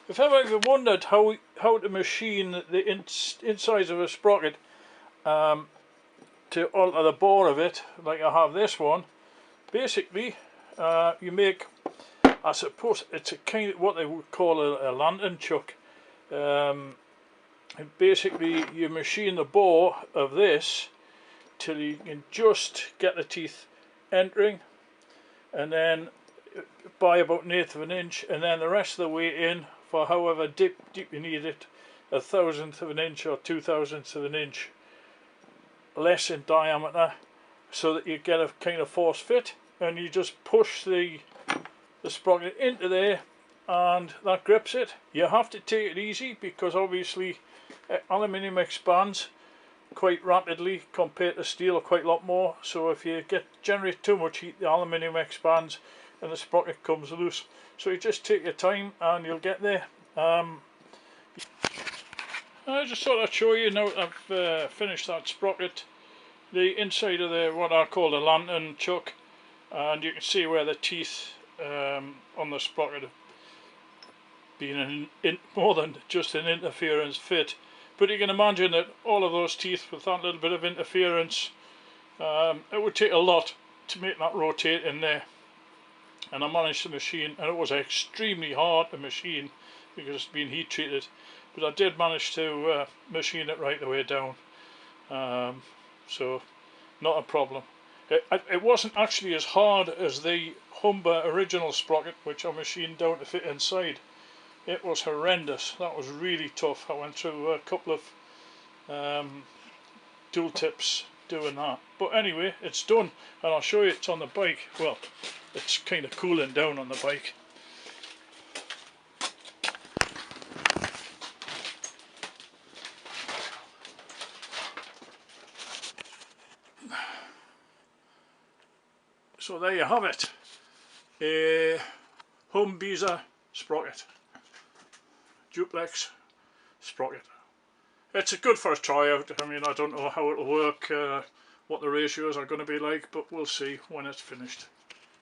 If ever you've wondered how to machine the insides of a sprocket to alter the bore of it, like I have this one, basically you make, I suppose it's a kind of what they would call a lantern chuck. And basically you machine the bore of this till you can just get the teeth entering, and then by about 1/8 of an inch, and then the rest of the way in for however deep you need it, 1/1000th of an inch or 2/1000ths of an inch less in diameter, so that you get a kind of force fit, and you just push the sprocket into there and that grips it. You have to take it easy because obviously aluminium expands quite rapidly compared to steel, quite a lot more, so if you generate too much heat, the aluminium expands and the sprocket comes loose. So you just take your time and you'll get there. I just thought I'd show you now that I've finished that sprocket, the inside of the what I call the lantern chuck, and you can see where the teeth on the sprocket have been more than just an interference fit. But you can imagine that all of those teeth with that little bit of interference, it would take a lot to make that rotate in there. And I managed to machine, and it was extremely hard to machine because it's been heat treated, but I did manage to machine it right the way down, so not a problem. It wasn't actually as hard as the Humber original sprocket, which I machined down to fit inside. It was horrendous. That was really tough. I went through a couple of tool tips doing that, but anyway, it's done, and I'll show you it's on the bike. Well, it's kind of cooling down on the bike. So there you have it, a Humber sprocket, duplex sprocket. It's a good first try out. I mean, I don't know how it'll work, what the ratios are going to be like, but we'll see when it's finished.